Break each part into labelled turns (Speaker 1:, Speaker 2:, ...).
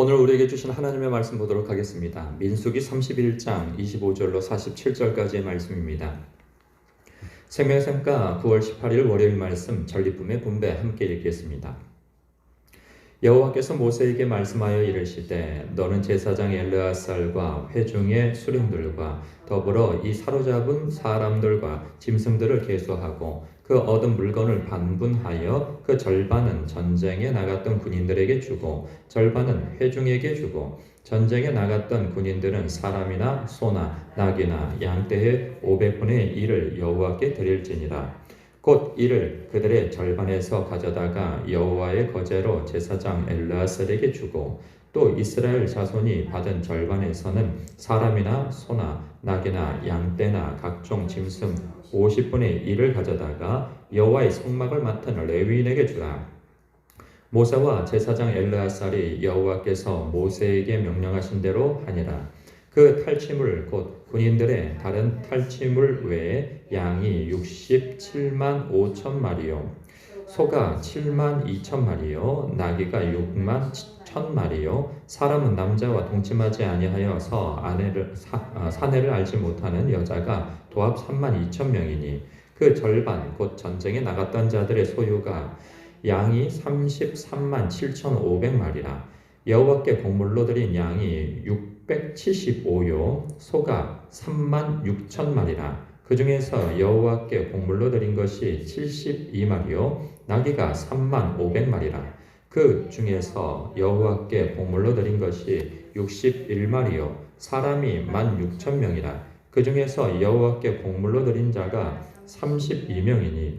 Speaker 1: 오늘 우리에게 주신 하나님의 말씀 보도록 하겠습니다. 민수기 31장 25절로 47절까지의 말씀입니다. 생명샘가 9월 18일 월요일 말씀 전리품의 분배 함께 읽겠습니다. 여호와께서 모세에게 말씀하여 이르시되 너는 제사장 엘르아살과 회중의 수령들과 더불어 이 사로잡은 사람들과 짐승들을 계수하고 그 얻은 물건을 반분하여 그 절반은 전쟁에 나갔던 군인들에게 주고 절반은 회중에게 주고 전쟁에 나갔던 군인들은 사람이나 소나 낙이나 양떼의 500분의 1을 여호와께 드릴지니라. 곧 이를 그들의 절반에서 가져다가 여호와의 거제로 제사장 엘르아살에게 주고 또 이스라엘 자손이 받은 절반에서는 사람이나 소나 낙이나 양떼나 각종 짐승 50분의 1을 가져다가 여호와의 성막을 맡은 레위인에게 주라. 모세와 제사장 엘르아살이 여호와께서 모세에게 명령하신 대로 하니라. 그 탈취물 곧 군인들의 다른 탈취물 외에 양이 67만 5천 마리요, 소가 7만 2천 마리요, 나귀가 6만 1천 마리요, 사람은 남자와 동침하지 아니하여서 사내를 알지 못하는 여자가 도합 3만 2천 명이니 그 절반 곧 전쟁에 나갔던 자들의 소유가 양이 33만 7,500마리라. 여호와께 곡물로 드린 양이 675요, 소가 3만 6천 마리라. 그 중에서 여호와께 곡물로 드린 것이 72마리요, 나귀가 3만 500마리라. 그 중에서 여호와께 곡물로 드린 것이 61마리요, 사람이 16,000명이라. 그 중에서 여호와께 곡물로 드린 자가 32명이니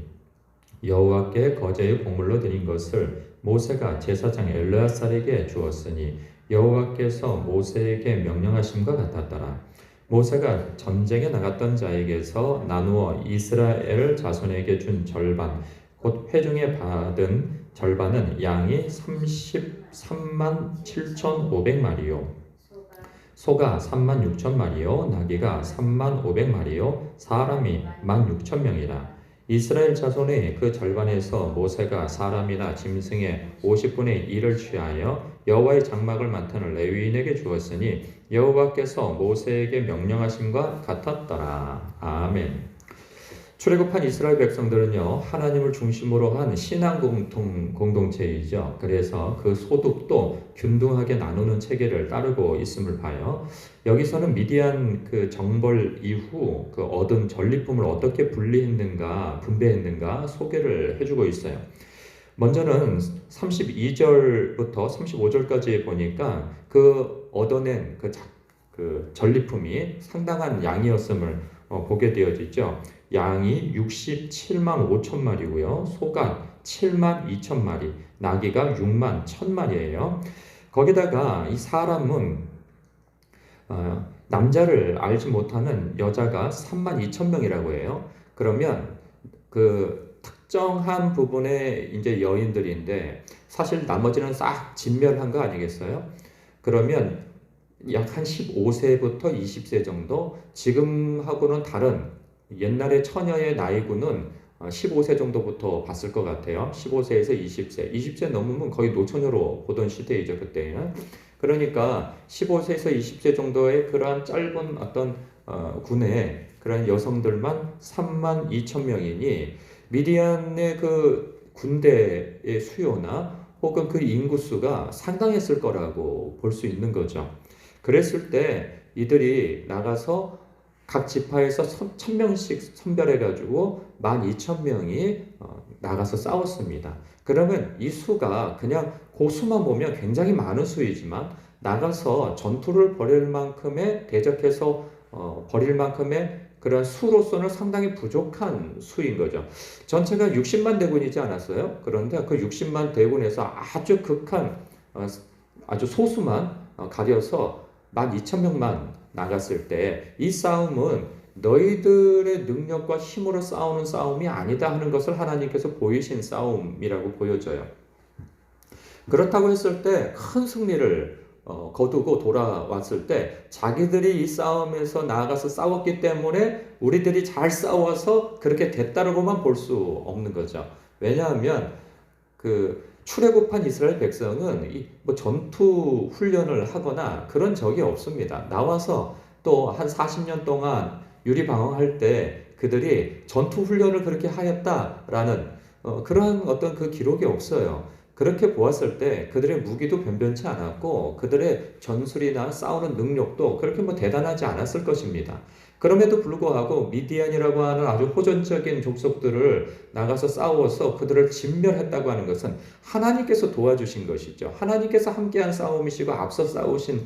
Speaker 1: 여호와께 거제의 곡물로 드린 것을 모세가 제사장 엘르아살에게 주었으니 여호와께서 모세에게 명령하심과 같았더라. 모세가 전쟁에 나갔던 자에게서 나누어 이스라엘 자손에게 준 절반 곧 회중에 받은 절반은 양이 33만 7,500마리요, 소가 3만 6천 마리요, 나귀가 3만 500마리요, 사람이 16,000명이라. 이스라엘 자손의 그 절반에서 모세가 사람이나 짐승의 50분의 1을 취하여 여호와의 장막을 맡은 레위인에게 주었으니 여호와께서 모세에게 명령하심과 같았더라. 아멘. 출애굽한 이스라엘 백성들은요, 하나님을 중심으로 한 신앙 공동체이죠. 그래서 그 소득도 균등하게 나누는 체계를 따르고 있음을 봐요. 여기서는 미디안 그 정벌 이후 그 얻은 전리품을 어떻게 분배했는가 소개를 해주고 있어요. 먼저는 32절부터 35절까지 보니까 그 얻어낸 그 전리품이 상당한 양이었음을 보게 되어지죠. 양이 67만 5천 마리고요. 소가 7만 2천 마리, 나귀가 6만 1천 마리예요. 거기다가 이 사람은 남자를 알지 못하는 여자가 3만 2천 명이라고 해요. 그러면 그 특정한 부분의 이제 여인들인데 사실 나머지는 싹 진멸한 거 아니겠어요? 그러면 약 한 15세부터 20세 정도, 지금하고는 다른 옛날에 처녀의 나이구는 15세 정도부터 봤을 것 같아요. 15세에서 20세. 20세 넘으면 거의 노처녀로 보던 시대이죠, 그때는. 그러니까 15세에서 20세 정도의 그러한 짧은 어떤 군의 그런 여성들만 3만 2천 명이니 미디안의 그 군대의 수요나 혹은 그 인구수가 상당했을 거라고 볼 수 있는 거죠. 그랬을 때 이들이 나가서 각 지파에서 1,000명씩 선별해가지고 12,000명이 나가서 싸웠습니다. 그러면 이 수가 그냥 그 수만 보면 굉장히 많은 수이지만 나가서 전투를 벌일 만큼의 대적해서 벌일 만큼의 그런 수로서는 상당히 부족한 수인 거죠. 전체가 60만 대군이지 않았어요? 그런데 그 60만 대군에서 아주 극한 아주 소수만 가려서 12,000명만 나갔을 때 이 싸움은 너희들의 능력과 힘으로 싸우는 싸움이 아니다 하는 것을 하나님께서 보이신 싸움이라고 보여져요. 그렇다고 했을 때 큰 승리를 거두고 돌아왔을 때 자기들이 이 싸움에서 나아가서 싸웠기 때문에 우리들이 잘 싸워서 그렇게 됐다라고만 볼 수 없는 거죠. 왜냐하면 그 출애굽한 이스라엘 백성은 뭐 전투 훈련을 하거나 그런 적이 없습니다. 나와서 또 한 40년 동안 유리방황할 때 그들이 전투 훈련을 그렇게 하였다라는 그러한 어떤 그 기록이 없어요. 그렇게 보았을 때 그들의 무기도 변변치 않았고 그들의 전술이나 싸우는 능력도 그렇게 뭐 대단하지 않았을 것입니다. 그럼에도 불구하고 미디안이라고 하는 아주 호전적인 족속들을 나가서 싸워서 그들을 진멸했다고 하는 것은 하나님께서 도와주신 것이죠. 하나님께서 함께한 싸움이시고 앞서 싸우신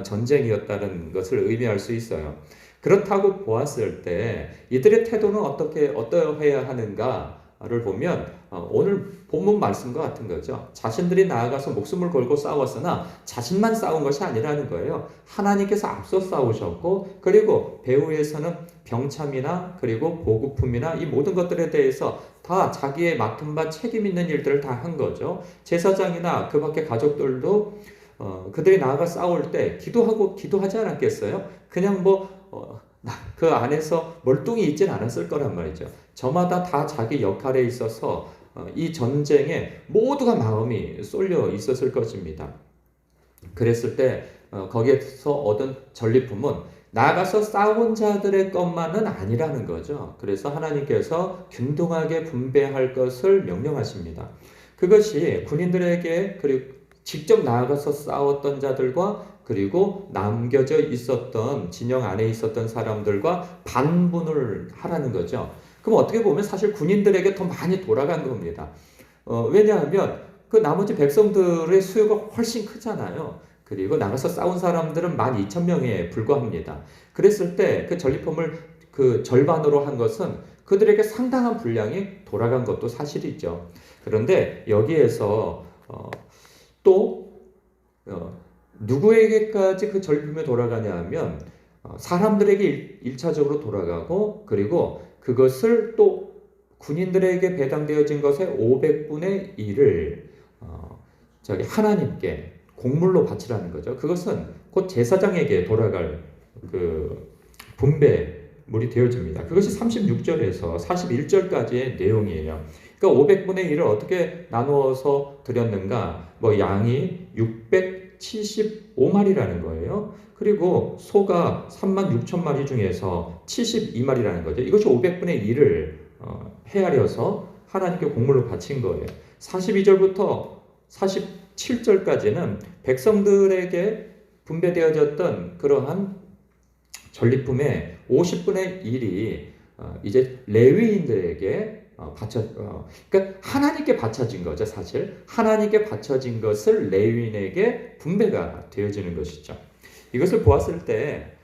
Speaker 1: 전쟁이었다는 것을 의미할 수 있어요. 그렇다고 보았을 때 이들의 태도는 어떠해야 하는가를 보면 오늘 본문 말씀과 같은 거죠. 자신들이 나아가서 목숨을 걸고 싸웠으나 자신만 싸운 것이 아니라는 거예요. 하나님께서 앞서 싸우셨고 그리고 배후에서는 병참이나 그리고 보급품이나 이 모든 것들에 대해서 다 자기의 맡은 바 책임 있는 일들을 다 한 거죠. 제사장이나 그 밖에 가족들도 그들이 나아가 싸울 때 기도하지 않았겠어요? 그냥 그 안에서 멀뚱히 있진 않았을 거란 말이죠. 저마다 다 자기 역할에 있어서 이 전쟁에 모두가 마음이 쏠려 있었을 것입니다. 그랬을 때 거기에서 얻은 전리품은 나가서 싸운 자들의 것만은 아니라는 거죠. 그래서 하나님께서 균등하게 분배할 것을 명령하십니다. 그것이 군인들에게 그리고 직접 나아가서 싸웠던 자들과 그리고 남겨져 있었던 진영 안에 있었던 사람들과 반분을 하라는 거죠. 그럼 어떻게 보면 사실 군인들에게 더 많이 돌아간 겁니다. 왜냐하면 그 나머지 백성들의 수요가 훨씬 크잖아요. 그리고 나가서 싸운 사람들은 12,000명에 불과합니다. 그랬을 때 그 전리품을 그 절반으로 한 것은 그들에게 상당한 분량이 돌아간 것도 사실이죠. 그런데 여기에서 누구에게까지 그 전리품이 돌아가냐 하면 사람들에게 1차적으로 돌아가고 그리고 그것을 또 군인들에게 배당되어진 것의 500분의 1을 하나님께 곡물로 바치라는 거죠. 그것은 곧 제사장에게 돌아갈 그 분배물이 되어집니다. 그것이 36절에서 41절까지의 내용이에요. 그러니까 500분의 1을 어떻게 나누어서 드렸는가? 양이 675마리라는 거예요. 그리고 소가 36,000마리 중에서 72마리라는 거죠. 이것이 500분의 1을 헤아려서 하나님께 곡물로 바친 거예요. 42절부터 47절까지는 백성들에게 분배되어졌던 그러한 전리품의 50분의 1이 이제 레위인들에게 그러니까 하나님께 바쳐진 거죠, 사실. 하나님께 바쳐진 것을 레위인에게 분배가 되어지는 것이죠. 이것을 보았을 때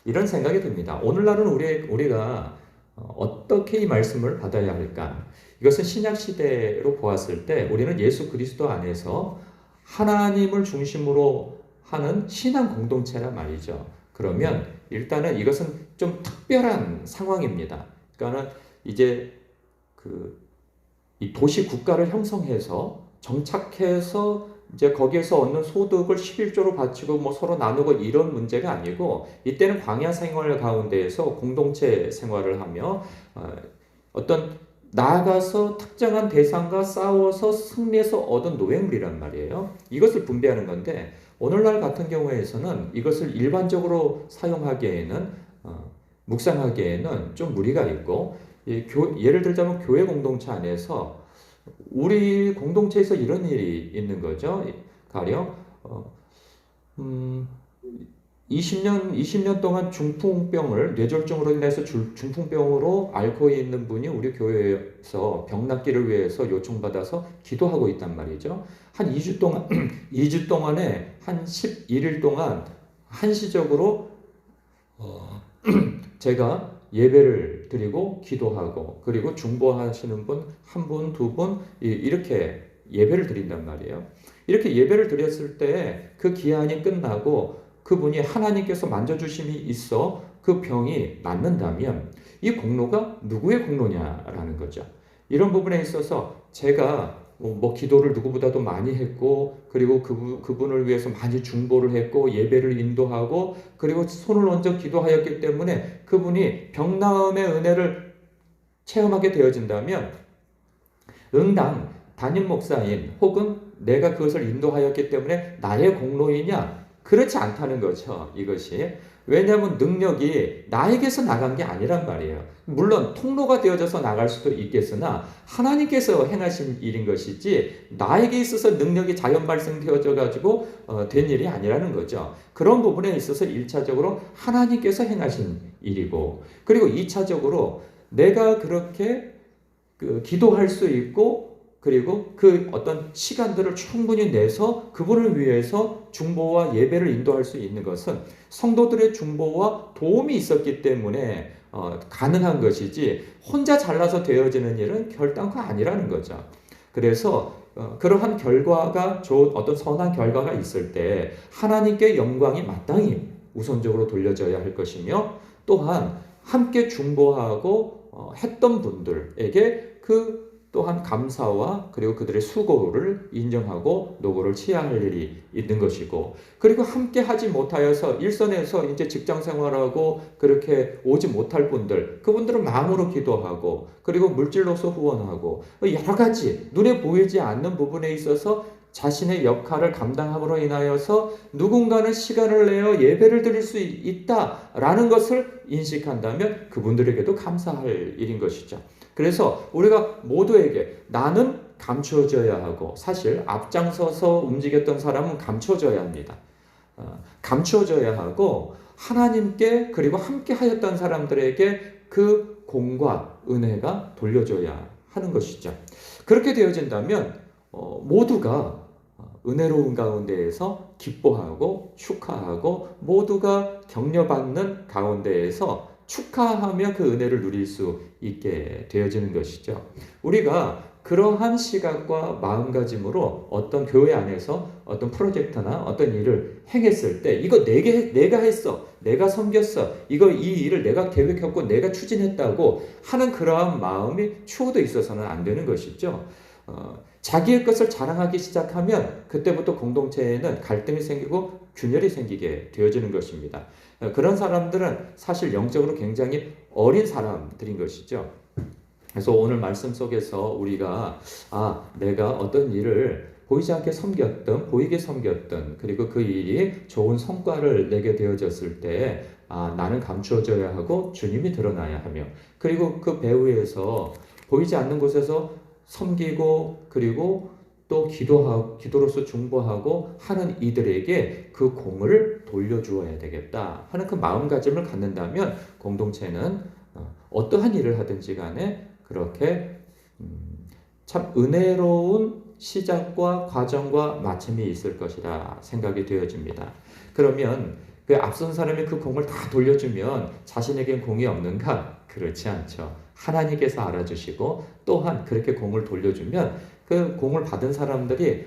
Speaker 1: 이런 생각이 듭니다. 오늘날은 우리가 어떻게 이 말씀을 받아야 할까? 이것은 신약 시대로 보았을 때 우리는 예수 그리스도 안에서 하나님을 중심으로 하는 신앙 공동체란 말이죠. 그러면 일단은 이것은 좀 특별한 상황입니다. 그러니까는 이제 이 도시 국가를 형성해서 정착해서 이제 거기에서 얻는 소득을 11조로 바치고 서로 나누고 이런 문제가 아니고 이때는 광야 생활 가운데에서 공동체 생활을 하며 어떤 나아가서 특정한 대상과 싸워서 승리해서 얻은 노획물이란 말이에요. 이것을 분배하는 건데 오늘날 같은 경우에서는 이것을 일반적으로 사용하기에는 묵상하기에는 좀 무리가 있고 예를 들자면 교회 공동체 안에서 우리 공동체에서 이런 일이 있는 거죠. 가령 20년 동안 중풍병을 뇌졸중으로 인해서 중풍병으로 앓고 있는 분이 우리 교회에서 병 낫기를 위해서 요청받아서 기도하고 있단 말이죠. 한 2주 동안 2주 동안에 한 11일 동안 한시적으로 제가 예배를 드리고 기도하고 그리고 중보하시는 분 한 분, 두 분 이렇게 예배를 드린단 말이에요. 이렇게 예배를 드렸을 때 그 기한이 끝나고 그분이 하나님께서 만져주심이 있어 그 병이 낫는다면 이 공로가 누구의 공로냐라는 거죠. 이런 부분에 있어서 제가 기도를 누구보다도 많이 했고 그리고 그분을 위해서 많이 중보를 했고 예배를 인도하고 그리고 손을 얹어 기도하였기 때문에 그분이 병나음의 은혜를 체험하게 되어진다면 응당 담임 목사인 혹은 내가 그것을 인도하였기 때문에 나의 공로이냐? 그렇지 않다는 거죠. 이것이. 왜냐하면 능력이 나에게서 나간 게 아니란 말이에요. 물론 통로가 되어져서 나갈 수도 있겠으나 하나님께서 행하신 일인 것이지 나에게 있어서 능력이 자연 발생되어져 가지고 된 일이 아니라는 거죠. 그런 부분에 있어서 1차적으로 하나님께서 행하신 일이고, 그리고 2차적으로 내가 그렇게 기도할 수 있고, 그리고 그 어떤 시간들을 충분히 내서 그분을 위해서 중보와 예배를 인도할 수 있는 것은 성도들의 중보와 도움이 있었기 때문에 가능한 것이지, 혼자 잘나서 되어지는 일은 결단코 아니라는 거죠. 그래서 그러한 결과가 좋은 어떤 선한 결과가 있을 때 하나님께 영광이 마땅히 우선적으로 돌려져야 할 것이며, 또한 함께 중보하고 했던 분들에게 그 또한 감사와 그리고 그들의 수고를 인정하고 노고를 치해야 할 일이 있는 것이고, 그리고 함께 하지 못하여서 일선에서 이제 직장 생활하고 그렇게 오지 못할 분들, 그분들은 마음으로 기도하고 그리고 물질로서 후원하고 여러 가지 눈에 보이지 않는 부분에 있어서 자신의 역할을 감당함으로 인하여서 누군가는 시간을 내어 예배를 드릴 수 있다라는 것을 인식한다면 그분들에게도 감사할 일인 것이죠. 그래서 우리가 모두에게 나는 감추어져야 하고, 사실 앞장서서 움직였던 사람은 감춰져야 합니다. 감추어져야 하고 하나님께 그리고 함께 하였던 사람들에게 그 공과 은혜가 돌려줘야 하는 것이죠. 그렇게 되어진다면 모두가 은혜로운 가운데에서 기뻐하고 축하하고 모두가 격려받는 가운데에서 축하하며 그 은혜를 누릴 수 있게 되어지는 것이죠. 우리가 그러한 시각과 마음가짐으로 어떤 교회 안에서 어떤 프로젝트나 어떤 일을 행했을 때, 이거 내가 했어, 내가 섬겼어, 이 일을 내가 계획했고 내가 추진했다고 하는 그러한 마음이 추호도 있어서는 안 되는 것이죠. 자기의 것을 자랑하기 시작하면 그때부터 공동체에는 갈등이 생기고 균열이 생기게 되어지는 것입니다. 그런 사람들은 사실 영적으로 굉장히 어린 사람들인 것이죠. 그래서 오늘 말씀 속에서 우리가 내가 어떤 일을 보이지 않게 섬겼던, 보이게 섬겼던, 그리고 그 일이 좋은 성과를 내게 되어졌을 때 나는 감추어져야 하고 주님이 드러나야 하며, 그리고 그 배후에서 보이지 않는 곳에서 섬기고 그리고 또 기도로서 중보하고 하는 이들에게 그 공을 돌려주어야 되겠다 하는 그 마음가짐을 갖는다면 공동체는 어떠한 일을 하든지 간에 그렇게 참 은혜로운 시작과 과정과 마침이 있을 것이라 생각이 되어집니다. 그러면 그 앞선 사람이 그 공을 다 돌려주면 자신에겐 공이 없는가? 그렇지 않죠. 하나님께서 알아주시고 또한 그렇게 공을 돌려주면 그 공을 받은 사람들이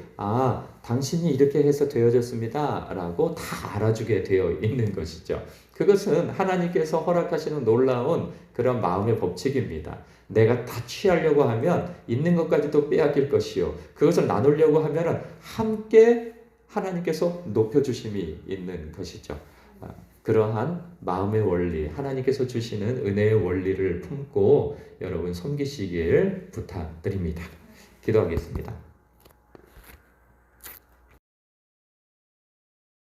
Speaker 1: 당신이 이렇게 해서 되어졌습니다 라고 다 알아주게 되어 있는 것이죠. 그것은 하나님께서 허락하시는 놀라운 그런 마음의 법칙입니다. 내가 다 취하려고 하면 있는 것까지도 빼앗길 것이요, 그것을 나누려고 하면 함께 하나님께서 높여주심이 있는 것이죠. 그러한 마음의 원리, 하나님께서 주시는 은혜의 원리를 품고 여러분 섬기시길 부탁드립니다. 기도하겠습니다.